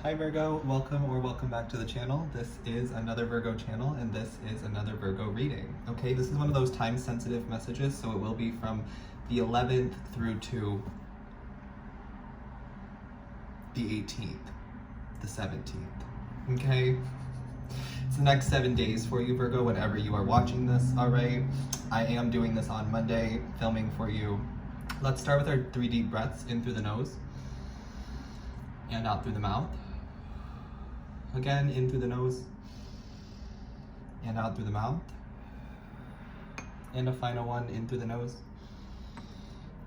Hi Virgo, welcome back to the channel. This is another Virgo channel and this is another Virgo reading. Okay, this is one of those time sensitive messages, so it will be from the 11th through to the 18th, the 17th. Okay, it's the next 7 days for you Virgo whenever you are watching this, all right? I am doing this on Monday, filming for you. Let's start with our 3 deep breaths in through the nose and out through the mouth. Again, in through the nose and out through the mouth. And a final one, in through the nose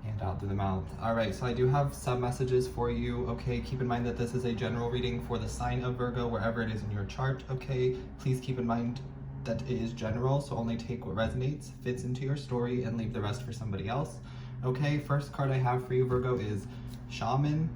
and out through the mouth. All right, so I do have some messages for you. Okay, keep in mind that this is a general reading for the sign of Virgo, wherever it is in your chart. Okay, please keep in mind that it is general, so only take what resonates, fits into your story, and leave the rest for somebody else. Okay, first card I have for you, Virgo, is Shaman.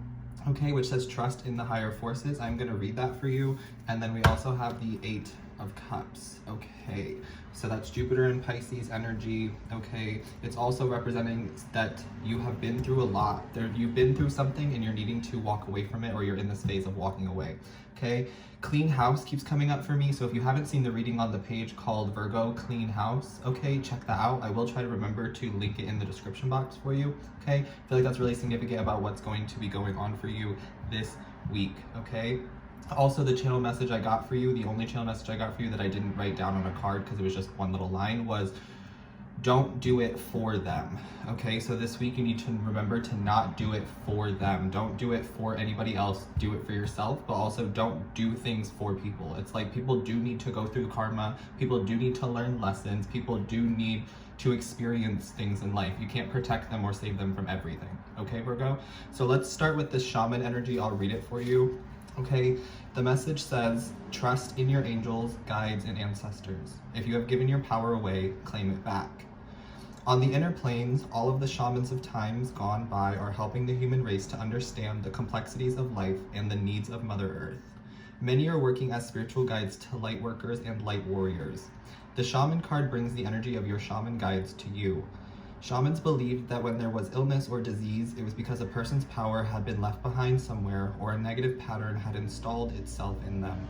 Okay, which says trust in the higher forces. I'm gonna read that for you. And then we also have the 8 of Cups. Okay, so that's Jupiter and Pisces energy. Okay, it's also representing that you have been through a lot. You've been through something and you're needing to walk away from it, or you're in this phase of walking away. Okay, clean house keeps coming up for me. So if you haven't seen the reading on the page called Virgo Clean House, okay, check that out. I will try to remember to link it in the description box for you. Okay, I feel like that's really significant about what's going to be going on for you this week. Okay, also the channel message I got for you, the only channel message I got for you that I didn't write down on a card because it was just one little line, was don't do it for them. Okay, so this week you need to remember to not do it for them. Don't do it for anybody else. Do it for yourself, but also don't do things for people. It's like people do need to go through karma. People do need to learn lessons. People do need to experience things in life. You can't protect them or save them from everything. Okay, Virgo? So let's start with this shaman energy. I'll read it for you. Okay, the message says, trust in your angels, guides, and ancestors. If you have given your power away, claim it back. On the inner planes, all of the shamans of times gone by are helping the human race to understand the complexities of life and the needs of Mother Earth. Many are working as spiritual guides to light workers and light warriors. The shaman card brings the energy of your shaman guides to you. Shamans believed that when there was illness or disease, it was because a person's power had been left behind somewhere or a negative pattern had installed itself in them.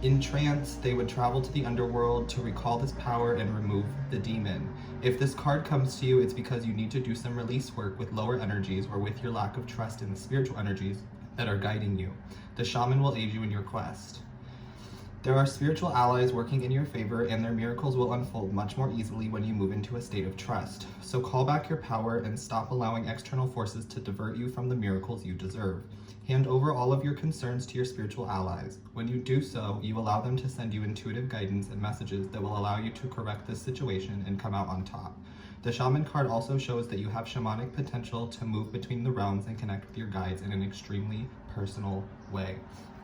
In trance, they would travel to the underworld to recall this power and remove the demon. If this card comes to you, it's because you need to do some release work with lower energies or with your lack of trust in the spiritual energies that are guiding you. The shaman will aid you in your quest. There are spiritual allies working in your favor, and their miracles will unfold much more easily when you move into a state of trust. So call back your power and stop allowing external forces to divert you from the miracles you deserve. Hand over all of your concerns to your spiritual allies. When you do so, you allow them to send you intuitive guidance and messages that will allow you to correct this situation and come out on top. The shaman card also shows that you have shamanic potential to move between the realms and connect with your guides in an extremely personal way.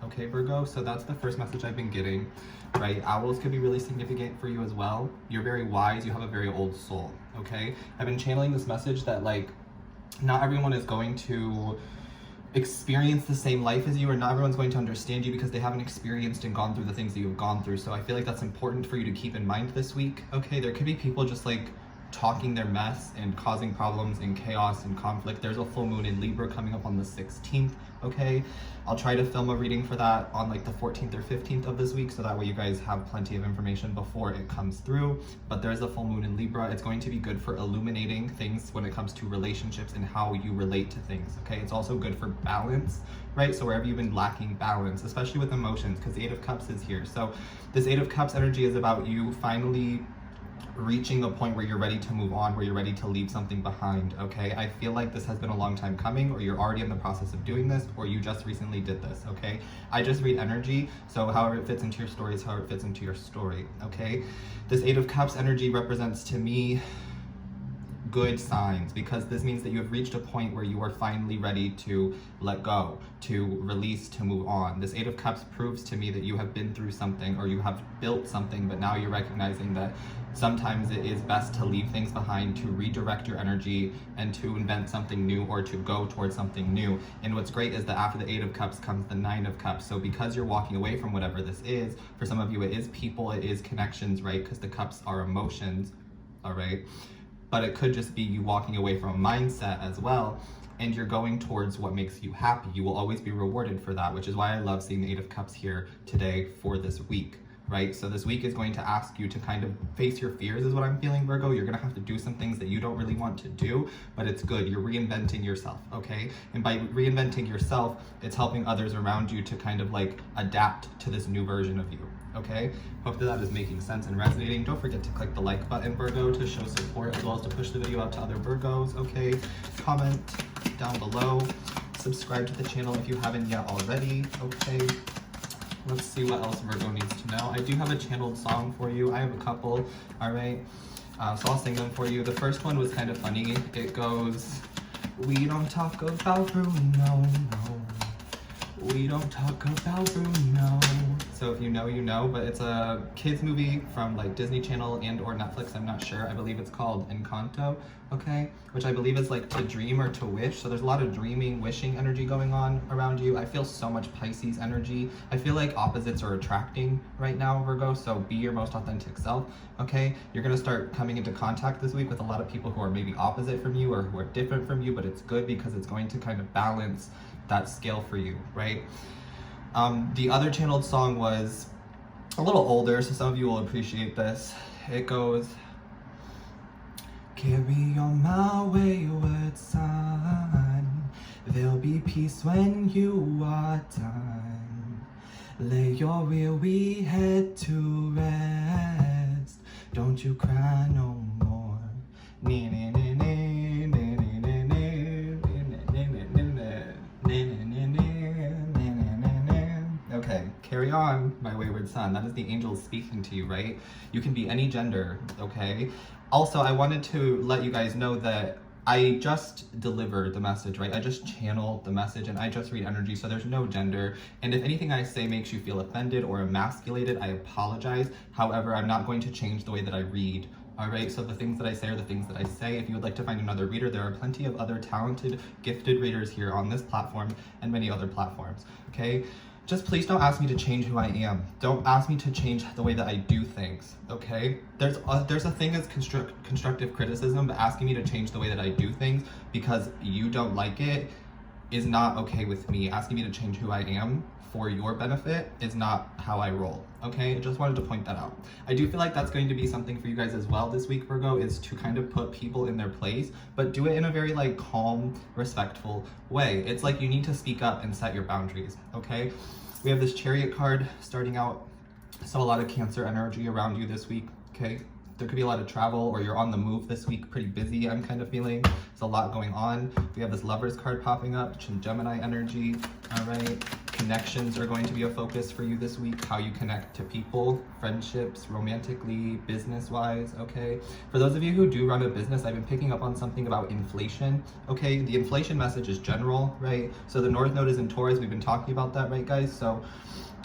Okay, Virgo, so that's the first message I've been getting, right? Owls could be really significant for you as well. You're very wise, you have a very old soul, okay? I've been channeling this message that, like, not everyone is going to experience the same life as you, or not everyone's going to understand you because they haven't experienced and gone through the things that you've gone through. So I feel like that's important for you to keep in mind this week, okay? There could be people just, like, talking their mess and causing problems and chaos and conflict. There's a full moon in Libra coming up on the 16th, okay? I'll try to film a reading for that on like the 14th or 15th of this week, so that way you guys have plenty of information before it comes through. But there's a full moon in Libra. It's going to be good for illuminating things when it comes to relationships and how you relate to things, okay? It's also good for balance, right? So wherever you've been lacking balance, especially with emotions, because the 8 of Cups is here. So this 8 of Cups energy is about you finally reaching a point where you're ready to move on, where you're ready to leave something behind, okay? I feel like this has been a long time coming, or you're already in the process of doing this, or you just recently did this, okay? I just read energy, so however it fits into your story is however it fits into your story, okay? This 8 of Cups energy represents to me good signs, because this means that you have reached a point where you are finally ready to let go, to release, to move on. This 8 of Cups proves to me that you have been through something, or you have built something, but now you're recognizing that sometimes it is best to leave things behind, to redirect your energy, and to invent something new, or to go towards something new. And what's great is that after the 8 of Cups comes the 9 of Cups. So because you're walking away from whatever this is, for some of you it is people, it is connections, right? Because the cups are emotions, all right? But it could just be you walking away from a mindset as well. and you're going towards what makes you happy. You will always be rewarded for that, which is why I love seeing the Eight of Cups here today for this week. Right? So this week is going to ask you to kind of face your fears is what I'm feeling, Virgo. You're gonna have to do some things that you don't really want to do, but it's good. You're reinventing yourself, okay? And by reinventing yourself, it's helping others around you to kind of like adapt to this new version of you, okay? Hope that is making sense and resonating. Don't forget to click the like button, Virgo, to show support, as well as to push the video out to other Virgos, okay? Comment down below. Subscribe to the channel if you haven't yet already, okay? Let's see what else Virgo needs to know. I do have a channeled song for you. I have a couple, all right? So I'll sing them for you. The first one was kind of funny. It goes, we don't talk about Bruno, no. We don't talk about Bruno. So if you know, you know, but it's a kids movie from like Disney Channel and or Netflix, I'm not sure. I believe it's called Encanto, okay? Which I believe is like to dream or to wish. So there's a lot of dreaming, wishing energy going on around you. I feel so much Pisces energy. I feel like opposites are attracting right now, Virgo, so be your most authentic self, okay? You're gonna start coming into contact this week with a lot of people who are maybe opposite from you or who are different from you, but it's good because it's going to kind of balance that scale for you, right? The other channeled song was a little older, so some of you will appreciate this. It goes, carry on my wayward son, there'll be peace when you are done. Lay your weary head to rest, don't you cry no more. Okay, carry on, my wayward son. That is the angels speaking to you, right? You can be any gender, okay? Also, I wanted to let you guys know that I just delivered the message, right? I just channeled the message and I just read energy, so there's no gender. And if anything I say makes you feel offended or emasculated, I apologize. However, I'm not going to change the way that I read. All right, so the things that I say are the things that I say. If you would like to find another reader, there are plenty of other talented, gifted readers here on this platform and many other platforms, okay? Just please don't ask me to change who I am. Don't ask me to change the way that I do things, okay? There's a thing as constructive criticism, but asking me to change the way that I do things because you don't like it is not okay with me. Asking me to change who I am for your benefit is not how I roll, okay? I just wanted to point that out. I do feel like that's going to be something for you guys as well this week, Virgo, is to kind of put people in their place, but do it in a very like calm, respectful way. It's like you need to speak up and set your boundaries, okay? We have this Chariot card starting out, so a lot of Cancer energy around you this week, okay? There could be a lot of travel or you're on the move this week, pretty busy, I'm kind of feeling. There's a lot going on. We have this Lovers card popping up, Gemini energy, all right? Connections are going to be a focus for you this week, how you connect to people, friendships, romantically, business-wise, okay? For those of you who do run a business, I've been picking up on something about inflation, okay? The inflation message is general, right? So the North Node is in Taurus, we've been talking about that, right, guys? So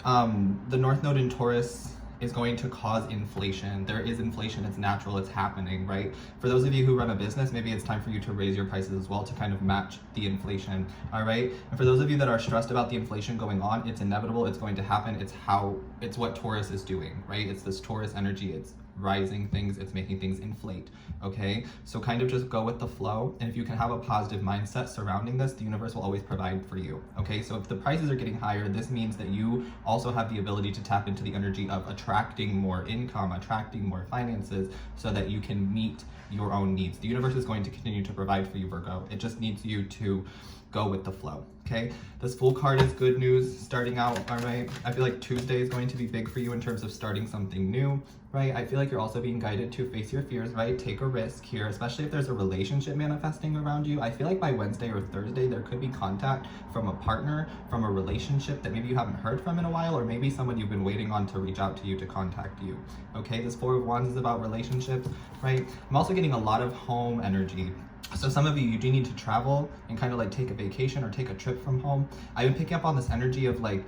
the North Node in Taurus is going to cause inflation. There is inflation, it's natural, it's happening, right? For those of you who run a business, maybe it's time for you to raise your prices as well to kind of match the inflation, all right? And for those of you that are stressed about the inflation going on, it's inevitable, it's going to happen, it's what Taurus is doing, right? It's this Taurus energy, it's rising things, it's making things inflate, okay? So kind of just go with the flow, and if you can have a positive mindset surrounding this, the universe will always provide for you, okay? So if the prices are getting higher, this means that you also have the ability to tap into the energy of attracting more income, attracting more finances, so that you can meet your own needs. The universe is going to continue to provide for you, Virgo. It just needs you to go with the flow, okay? This Fool card is good news starting out, all right? I feel like Tuesday is going to be big for you in terms of starting something new, right? I feel like you're also being guided to face your fears, right? Take a risk here, especially if there's a relationship manifesting around you. I feel like by Wednesday or Thursday, there could be contact from a partner, from a relationship that maybe you haven't heard from in a while, or maybe someone you've been waiting on to reach out to you to contact you, okay? This Four of Wands is about relationships, right? I'm also getting a lot of home energy. So some of you do need to travel and kind of like take a vacation or take a trip from home. I've been picking up on this energy of like,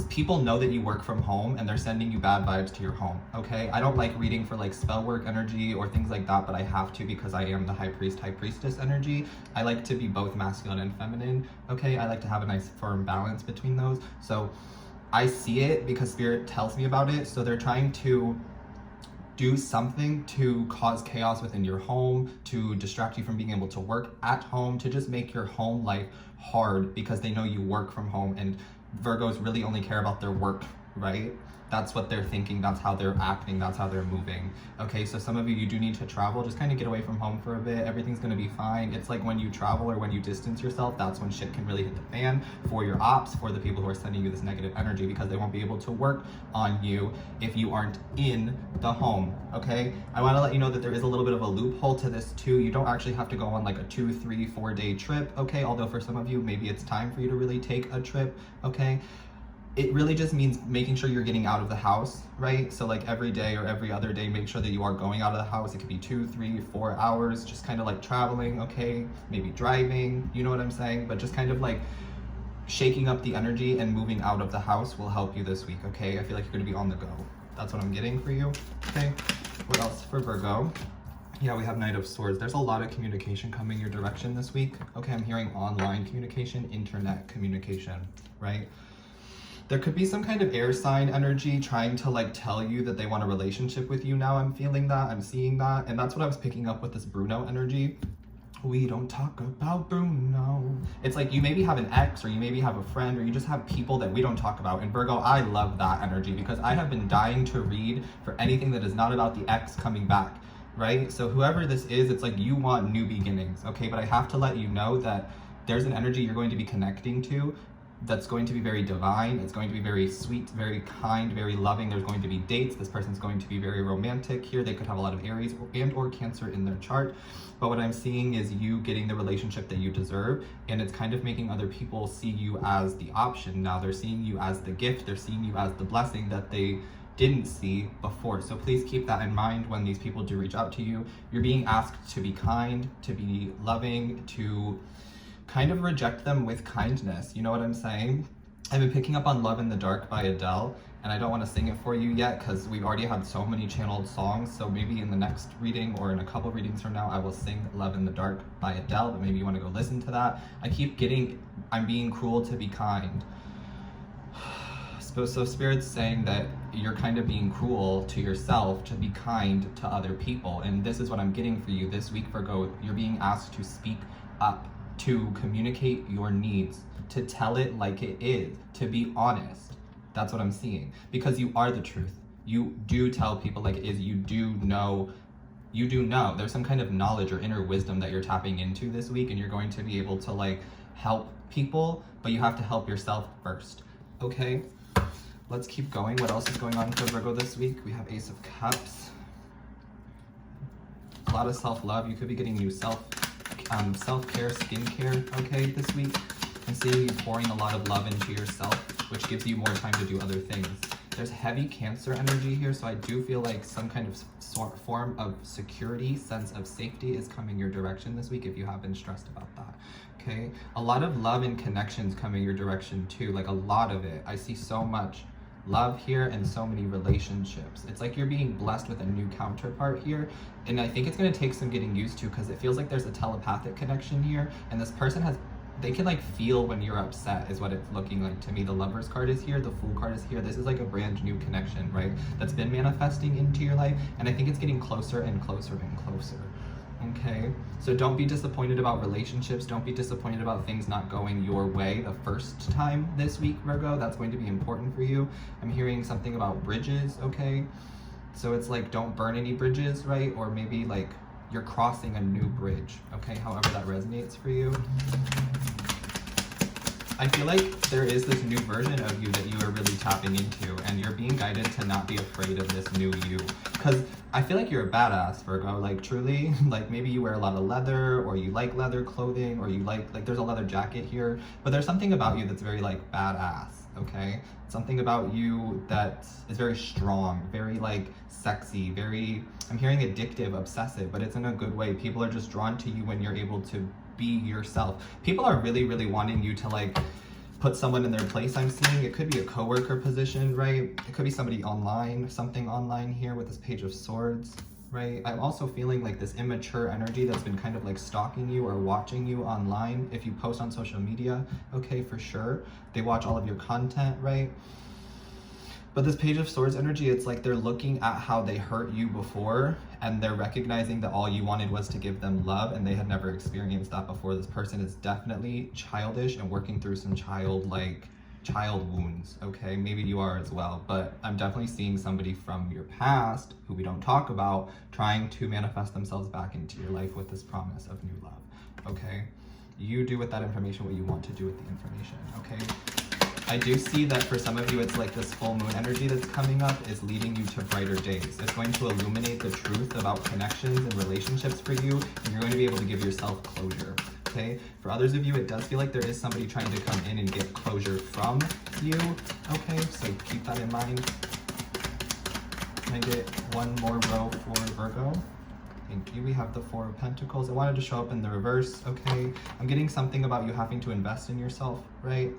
people know that you work from home and they're sending you bad vibes to your home, okay? I don't like reading for like spell work energy or things like that, but I have to because I am the high priest, high priestess energy. I like to be both masculine and feminine, okay? I like to have a nice firm balance between those. So I see it because spirit tells me about it. So they're trying to do something to cause chaos within your home, to distract you from being able to work at home, to just make your home life hard because they know you work from home, and Virgos really only care about their work, right? That's what they're thinking, that's how they're acting, that's how they're moving. Okay, so some of you do need to travel, just kind of get away from home for a bit, everything's gonna be fine. It's like when you travel or when you distance yourself, that's when shit can really hit the fan for your ops, for the people who are sending you this negative energy, because they won't be able to work on you if you aren't in the home, okay? I wanna let you know that there is a little bit of a loophole to this too. You don't actually have to go on like a 2, 3, 4 day trip, okay? Although for some of you, maybe it's time for you to really take a trip, okay? It really just means making sure you're getting out of the house, right? So like every day or every other day, make sure that you are going out of the house. It could be 2, 3, 4 hours, just kind of like traveling, okay? Maybe driving, you know what I'm saying? But just kind of like shaking up the energy and moving out of the house will help you this week, okay? I feel like you're gonna be on the go. That's what I'm getting for you, okay? What else for Virgo? Yeah, we have Knight of Swords. There's a lot of communication coming your direction this week. Okay, I'm hearing online communication, internet communication, right? There could be some kind of air sign energy trying to like tell you that they want a relationship with you now. I'm feeling that, I'm seeing that. And that's what I was picking up with this Bruno energy. We don't talk about Bruno. It's like you maybe have an ex, or you maybe have a friend, or you just have people that we don't talk about. And Virgo, I love that energy because I have been dying to read for anything that is not about the ex coming back, right? So whoever this is, it's like you want new beginnings, okay? But I have to let you know that there's an energy you're going to be connecting to that's going to be very divine. It's going to be very sweet, very kind, very loving. There's going to be dates. This person's going to be very romantic here. They could have a lot of Aries and or Cancer in their chart. But what I'm seeing is you getting the relationship that you deserve, and it's kind of making other people see you as the option. Now they're seeing you as the gift. They're seeing you as the blessing that they didn't see before. So please keep that in mind when these people do reach out to you. You're being asked to be kind, to be loving, to kind of reject them with kindness. You know what I'm saying? I've been picking up on Love in the Dark by Adele, and I don't want to sing it for you yet because we've already had so many channeled songs. So maybe in the next reading or in a couple readings from now, I will sing Love in the Dark by Adele, but maybe you want to go listen to that. I keep getting, I'm being cruel to be kind. So Spirit's saying that you're kind of being cruel to yourself to be kind to other people. And this is what I'm getting for you this week, Virgo. You're being asked to speak up, to communicate your needs, to tell it like it is, to be honest. That's what I'm seeing. Because you are the truth. You do tell people like it is. You do know. There's some kind of knowledge or inner wisdom that you're tapping into this week, and you're going to be able to like help people, but you have to help yourself first. Okay? Let's keep going. What else is going on for Virgo this week? We have Ace of Cups. A lot of self-love. You could be getting new self-care, skincare, okay, this week. I'm seeing you pouring a lot of love into yourself, which gives you more time to do other things. There's heavy Cancer energy here, so I do feel like some kind of form of security, sense of safety is coming your direction this week if you have been stressed about that, okay? A lot of love and connections coming your direction too, like a lot of it. I see so much love here and so many relationships. It's like you're being blessed with a new counterpart here, and I think it's going to take some getting used to because it feels like there's a telepathic connection here, and this person they can like feel when you're upset is what it's looking like to me. The Lovers card is here, the Fool card is here. This is like a brand new connection, right? That's been manifesting into your life, and I think it's getting closer and closer and closer. Okay, so don't be disappointed about relationships. Don't be disappointed about things not going your way the first time this week, Virgo. That's going to be important for you. I'm hearing something about bridges, okay? So it's like don't burn any bridges, right? Or maybe like you're crossing a new bridge, okay? However that resonates for you. I feel like there is this new version of you that you are really tapping into, and you're being guided to not be afraid of this new you. Because I feel like you're a badass, Virgo, like truly. Like maybe you wear a lot of leather, or you like leather clothing, or you like there's a leather jacket here, but there's something about you that's very like badass, okay? Something about you that is very strong, very like sexy, very, I'm hearing addictive, obsessive, but it's in a good way. People are just drawn to you when you're able to be yourself. People are really, really wanting you to like put someone in their place. I'm seeing it could be a coworker position, right? It could be somebody online, something online here with this Page of Swords, right? I'm also feeling like this immature energy that's been kind of like stalking you or watching you online. If you post on social media, okay, for sure. They watch all of your content, right? But this Page of Swords energy, it's like they're looking at how they hurt you before, and they're recognizing that all you wanted was to give them love, and they had never experienced that before. This person is definitely childish and working through some child wounds, okay? Maybe you are as well, but I'm definitely seeing somebody from your past, who we don't talk about, trying to manifest themselves back into your life with this promise of new love, okay? You do with that information what you want to do with the information, okay? I do see that for some of you, it's like this full moon energy that's coming up is leading you to brighter days. It's going to illuminate the truth about connections and relationships for you, and you're going to be able to give yourself closure, okay? For others of you, it does feel like there is somebody trying to come in and get closure from you, okay? So keep that in mind. Can I get one more row for Virgo? Thank you. We have the Four of Pentacles. I wanted to show up in the reverse, okay? I'm getting something about you having to invest in yourself, right?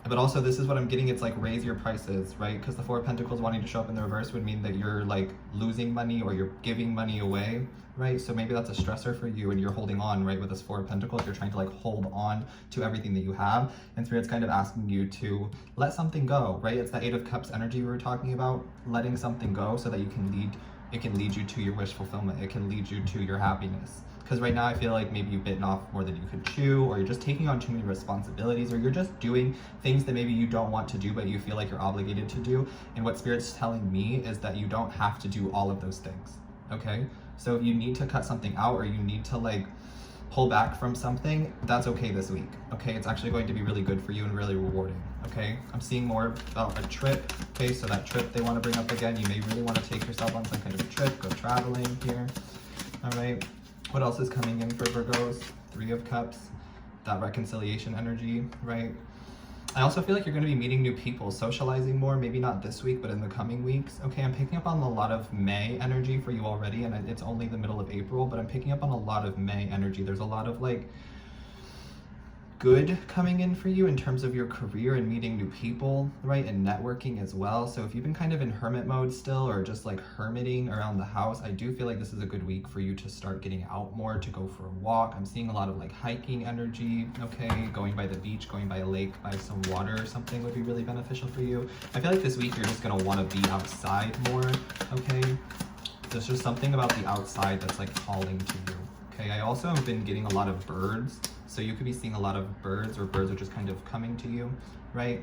But also, this is what I'm getting, it's like raise your prices, right? Because the Four of Pentacles wanting to show up in the reverse would mean that you're like losing money or you're giving money away, right? So maybe that's a stressor for you and you're holding on, right? With this Four of Pentacles, you're trying to like hold on to everything that you have. And Spirit's kind of asking you to let something go, right? It's that Eight of Cups energy we were talking about, letting something go so that you can it can lead you to your wish fulfillment. It can lead you to your happiness. Because right now I feel like maybe you've bitten off more than you could chew, or you're just taking on too many responsibilities, or you're just doing things that maybe you don't want to do, but you feel like you're obligated to do. And what Spirit's telling me is that you don't have to do all of those things, okay? So if you need to cut something out, or you need to like pull back from something, that's okay this week, okay? It's actually going to be really good for you and really rewarding, okay? I'm seeing more about a trip, okay? So that trip they want to bring up again, you may really want to take yourself on some kind of a trip, go traveling here, all right? What else is coming in for Virgos? Three of Cups, that reconciliation energy, right? I also feel like you're going to be meeting new people, socializing more, maybe not this week, but in the coming weeks. Okay, I'm picking up on a lot of May energy for you already, and it's only the middle of April, but I'm picking up on a lot of May energy. There's a lot of like good coming in for you in terms of your career and meeting new people, right? And networking as well. So if you've been kind of in hermit mode still, or just like hermiting around the house, I do feel like this is a good week for you to start getting out more, to go for a walk. I'm seeing a lot of like hiking energy, okay? Going by the beach, going by a lake, by some water or something would be really beneficial for you. I feel like this week you're just gonna wanna be outside more, okay? There's just something about the outside that's like calling to you, okay? I also have been getting a lot of birds. So you could be seeing a lot of birds, or birds are just kind of coming to you, right?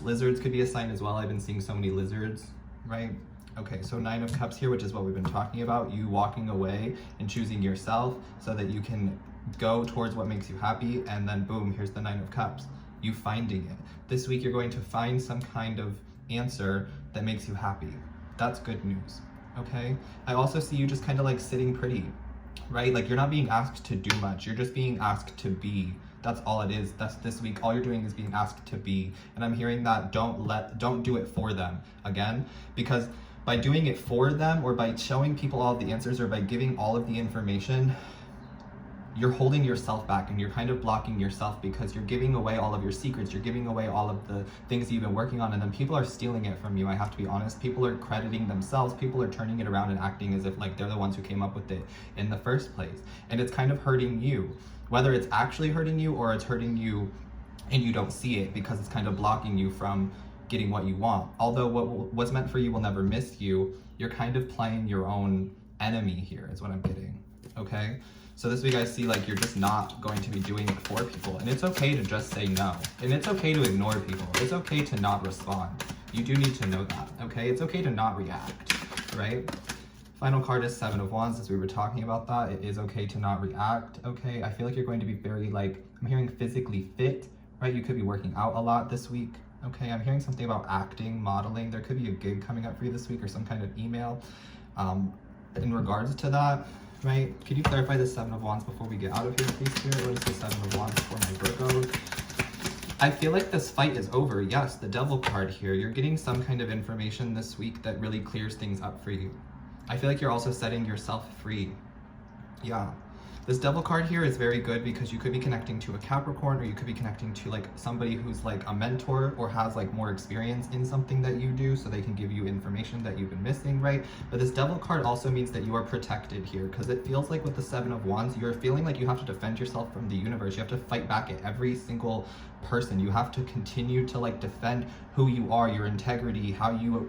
Lizards could be a sign as well. I've been seeing so many lizards, right? Okay, so Nine of Cups here, which is what we've been talking about, you walking away and choosing yourself so that you can go towards what makes you happy, and then boom, here's the Nine of Cups, you finding it. This week you're going to find some kind of answer that makes you happy. That's good news, okay? I also see you just kind of like sitting pretty, right? Like you're not being asked to do much. You're just being asked to be. That's all it is. That's this week. All you're doing is being asked to be. And I'm hearing that don't do it for them again, because by doing it for them, or by showing people all of the answers, or by giving all of the information, you're holding yourself back, and you're kind of blocking yourself, because you're giving away all of your secrets, you're giving away all of the things you've been working on, and then people are stealing it from you. I have to be honest. People are crediting themselves, people are turning it around and acting as if like they're the ones who came up with it in the first place. And it's kind of hurting you, whether it's actually hurting you or it's hurting you and you don't see it, because it's kind of blocking you from getting what you want. Although what's meant for you will never miss you, you're kind of playing your own enemy here, is what I'm getting, okay? So this week I see like you're just not going to be doing it for people, and it's okay to just say no, and it's okay to ignore people. It's okay to not respond. You do need to know that, okay? It's okay to not react, right? Final card is Seven of Wands, as we were talking about that. It is okay to not react, okay? I feel like you're going to be very like, I'm hearing physically fit, right? You could be working out a lot this week, okay? I'm hearing something about acting, modeling. There could be a gig coming up for you this week, or some kind of email. In regards to that, right? Could you clarify the Seven of Wands before we get out of here, please, Spirit? What is the Seven of Wands for my Virgos? I feel like this fight is over. Yes, the Devil card here. You're getting some kind of information this week that really clears things up for you. I feel like you're also setting yourself free. Yeah. This Devil card here is very good because you could be connecting to a Capricorn, or you could be connecting to like somebody who's like a mentor or has like more experience in something that you do, so they can give you information that you've been missing, right? But this Devil card also means that you are protected here, because it feels like with the Seven of Wands, you're feeling like you have to defend yourself from the universe. You have to fight back at every single person. You have to continue to like defend who you are, your integrity, how you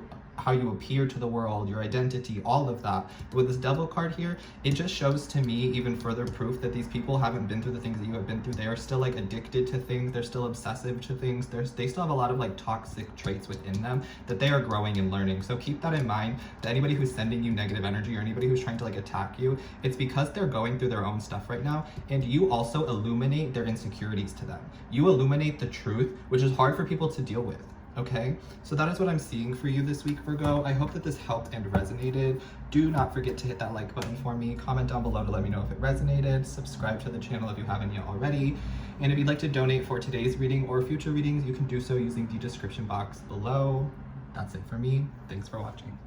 appear to the world, your identity, all of that. But with this Devil card here, it just shows to me even further proof that these people haven't been through the things that you have been through. They are still like addicted to things. They're still obsessive to things. They still have a lot of like toxic traits within them that they are growing and learning. So keep that in mind, that anybody who's sending you negative energy or anybody who's trying to like attack you, it's because they're going through their own stuff right now. And you also illuminate their insecurities to them. You illuminate the truth, which is hard for people to deal with. Okay, so that is what I'm seeing for you this week, Virgo. I hope that this helped and resonated. Do not forget to hit that like button for me. Comment down below to let me know if it resonated. Subscribe to the channel if you haven't yet already. And if you'd like to donate for today's reading or future readings, you can do so using the description box below. That's it for me. Thanks for watching.